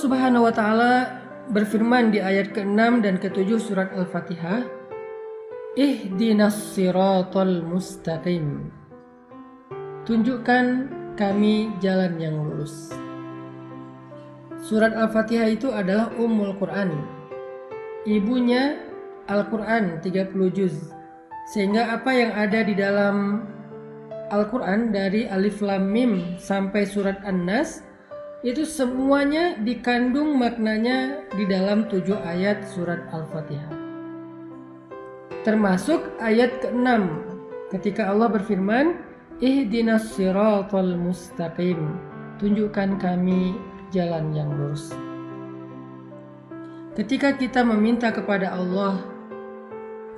Subhanahu wa Ta'ala berfirman di ayat ke-6 dan ke-7 surat Al-Fatihah, Ihdinas siratal mustaqim. Tunjukkan kami jalan yang lurus. Surat Al-Fatihah itu adalah Ummul Quran. Ibunya Al-Quran 30 juz. Sehingga apa yang ada di dalam Al-Quran dari Alif Lam Mim sampai surat An-Nas itu semuanya dikandung maknanya di dalam 7 ayat surat Al-Fatihah. Termasuk ayat ke-6 ketika Allah berfirman, Ihdinas siratal mustaqim. Tunjukkan kami jalan yang lurus. Ketika kita meminta kepada Allah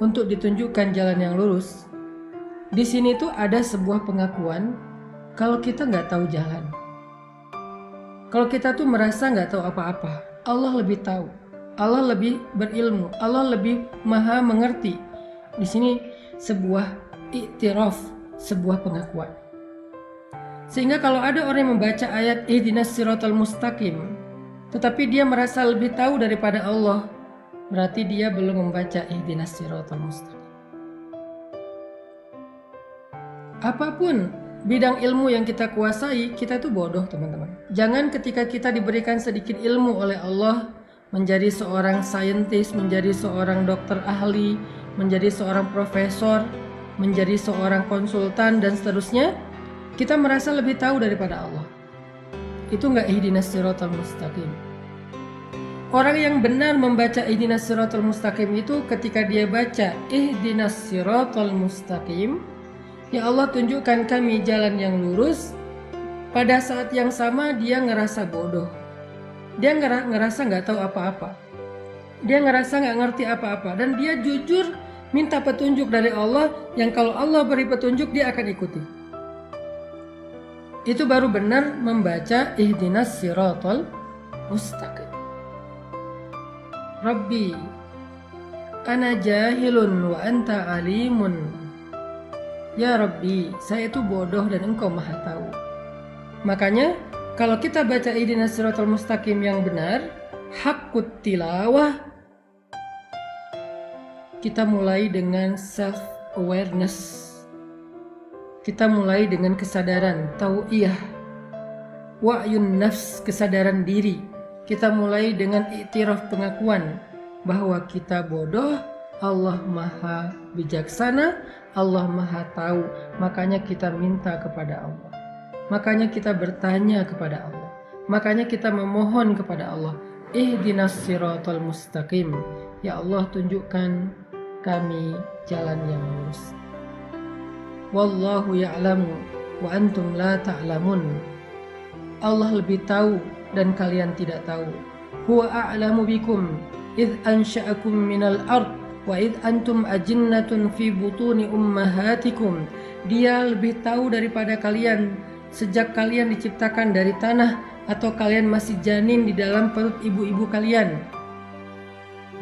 untuk ditunjukkan jalan yang lurus, di sini tuh ada sebuah pengakuan kalau kita nggak tahu jalan. Kalau kita tuh merasa nggak tahu apa-apa, Allah lebih tahu, Allah lebih berilmu, Allah lebih maha mengerti. Di sini sebuah iktiraf, sebuah pengakuan. Sehingga kalau ada orang yang membaca ayat Ihdinas siratal mustaqim, tetapi dia merasa lebih tahu daripada Allah, berarti dia belum membaca Ihdinas siratal mustaqim. Apapun bidang ilmu yang kita kuasai, kita tuh bodoh teman-teman. Jangan ketika kita diberikan sedikit ilmu oleh Allah, menjadi seorang saintis, menjadi seorang dokter ahli, menjadi seorang profesor, menjadi seorang konsultan dan seterusnya, kita merasa lebih tahu daripada Allah. Itu enggak ihdinas siratal mustaqim. Orang yang benar membaca ihdinas siratal mustaqim itu ketika dia baca ihdinas siratal mustaqim, ya Allah tunjukkan kami jalan yang lurus, pada saat yang sama dia ngerasa bodoh. Dia ngerasa nggak tahu apa-apa. Dia ngerasa nggak ngerti apa-apa. Dan dia jujur minta petunjuk dari Allah yang kalau Allah beri petunjuk dia akan ikuti. Itu baru benar membaca ihdinas siratal mustaqim. Rabbi, ana jahilun wa anta alimun. Ya Rabbi, saya itu bodoh dan Engkau maha tahu. Makanya kalau kita baca ihdinas siratal mustaqim yang benar, haqqut tilawah, kita mulai dengan self awareness. Kita mulai dengan kesadaran tau'iyah, wa'yun nafs, kesadaran diri. Kita mulai dengan iktiraf, pengakuan bahwa kita bodoh, Allah maha bijaksana, Allah maha tahu. Makanya kita minta kepada Allah. Makanya kita bertanya kepada Allah. Makanya kita memohon kepada Allah. Ihdinas siratal mustaqim. Ya Allah tunjukkan kami jalan yang lurus. Wallahu ya'lamu wa antum la ta'lamun. Allah lebih tahu dan kalian tidak tahu. Huwa a'lamu bikum idh ansha'akum minal ard wa id antum ajinnatun fi butuni ummahatikum. Dia lebih tahu daripada kalian sejak kalian diciptakan dari tanah atau kalian masih janin di dalam perut ibu-ibu kalian.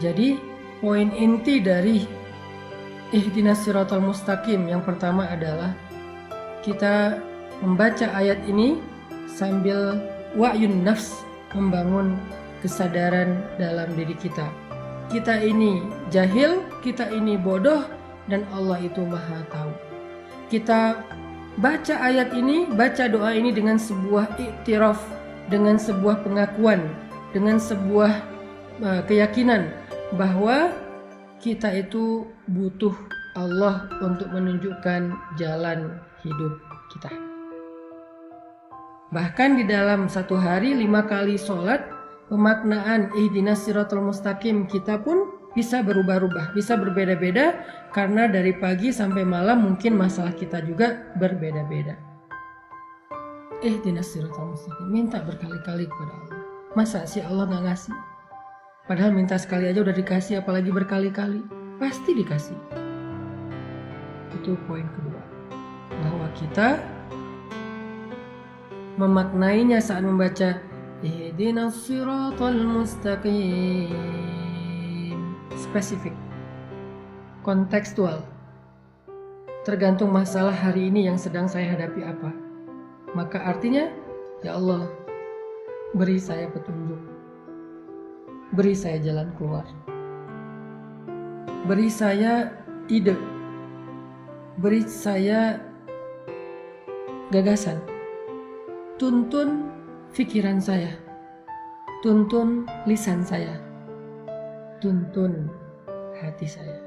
Jadi poin inti dari ihdinas siratal mustaqim yang pertama adalah kita membaca ayat ini sambil wa'yun nafs, membangun kesadaran dalam diri kita. Kita ini jahil, kita ini bodoh, dan Allah itu maha tahu. Kita baca ayat ini, baca doa ini dengan sebuah iktiraf, dengan sebuah pengakuan, dengan sebuah keyakinan bahwa kita itu butuh Allah untuk menunjukkan jalan hidup kita. Bahkan di dalam satu hari 5 kali sholat, pemaknaan ihdinas siratal mustaqim kita pun bisa berubah-ubah, bisa berbeda-beda, karena dari pagi sampai malam mungkin masalah kita juga berbeda-beda. Ihdinas siratal mustaqim, minta berkali-kali kepada Allah. Masa sih Allah gak ngasih? Padahal minta sekali aja udah dikasih, apalagi berkali-kali. Pasti dikasih. Itu poin kedua, bahwa kita memaknainya saat membaca ihdinas siratal mustaqim. Spesifik, kontekstual, tergantung masalah hari ini yang sedang saya hadapi apa. Maka artinya, ya Allah, beri saya petunjuk. beri saya jalan keluar. Beri saya ide. Beri saya gagasan. Tuntun pikiran saya. Tuntun lisan saya. Tuntun hati saya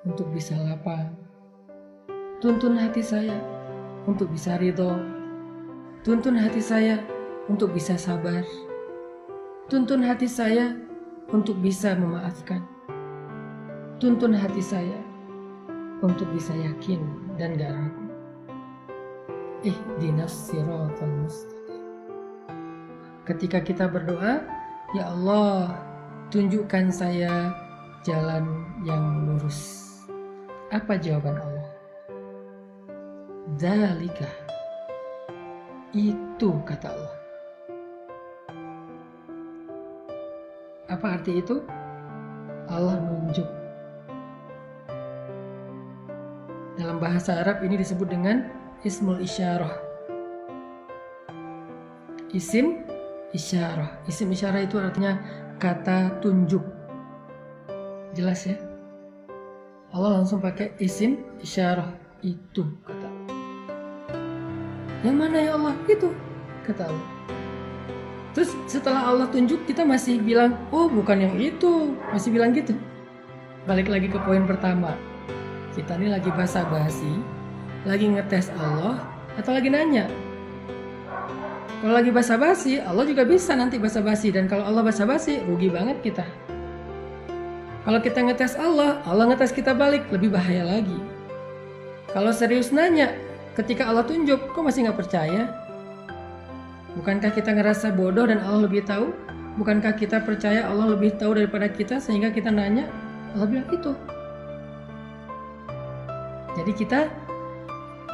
untuk bisa lapang. Tuntun hati saya untuk bisa ridho. Tuntun hati saya untuk bisa sabar. Tuntun hati saya untuk bisa memaafkan. Tuntun hati saya untuk bisa yakin dan gak ragu. Ihdinas siratal mustaqim. Ketika kita berdoa, ya Allah, tunjukkan saya jalan yang lurus. Apa jawaban Allah? Dzalika. Itu kata Allah. Apa arti itu? Allah nunjuk. Dalam bahasa Arab ini disebut dengan ismul isyarah. Isim isyarah. Isim isyarah itu artinya kata tunjuk. Jelas ya? Allah langsung pakai isim isyarah. Itu kata Allah. Yang mana ya Allah? Itu kata Allah. Terus setelah Allah tunjuk, kita masih bilang, oh bukan yang itu. Masih bilang gitu. Balik lagi ke poin pertama. Kita ini lagi basa-basi, lagi ngetes Allah, atau lagi nanya. Kalau lagi basa-basi, Allah juga bisa nanti basa-basi. Dan kalau Allah basa-basi, rugi banget kita. Kalau kita ngetes Allah, Allah ngetes kita balik, lebih bahaya lagi. Kalau serius nanya, ketika Allah tunjuk, kok masih gak percaya? Bukankah kita ngerasa bodoh dan Allah lebih tahu? Bukankah kita percaya Allah lebih tahu daripada kita sehingga kita nanya? Allah bilang itu. Jadi kita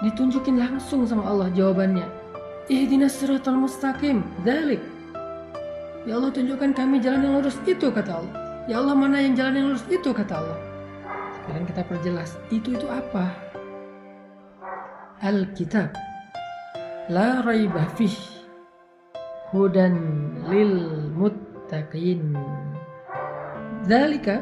ditunjukin langsung sama Allah jawabannya. Ihdinas siratal mustaqim. Dzalik. Ya Allah, tunjukkan kami jalan yang lurus, itu kata Allah. Ya Allah, mana yang jalan yang lurus, itu kata Allah. Sekarang kita perjelas. Itu apa? Alkitab. La raiba fih. Hudan lil muttaqin. Dzalika.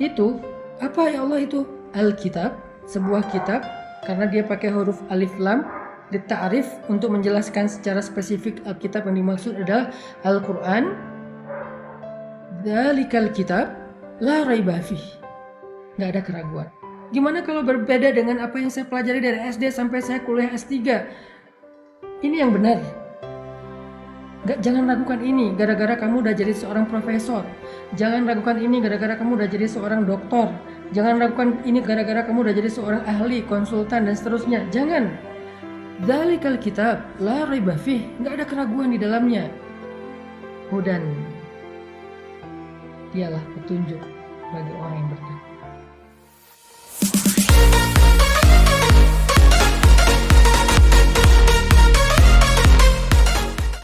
Itu apa ya Allah itu? Alkitab, sebuah kitab, karena dia pakai huruf alif lam dita'rif untuk menjelaskan secara spesifik Alkitab yang dimaksud adalah Al-Quran. Dzalikal kitab la raiba fih. Gak ada keraguan. Gimana kalau berbeda dengan apa yang saya pelajari dari SD sampai saya kuliah S3? Ini yang benar. Jangan ragukan ini gara-gara kamu udah jadi seorang profesor. Jangan ragukan ini gara-gara kamu udah jadi seorang doktor. Jangan ragukan ini gara-gara kamu udah jadi seorang ahli, konsultan dan seterusnya. Jangan. Dzalikal kitab la raiba fih. Gak ada keraguan di dalamnya. Hudan. Dialah petunjuk bagi orang yang bertakwa.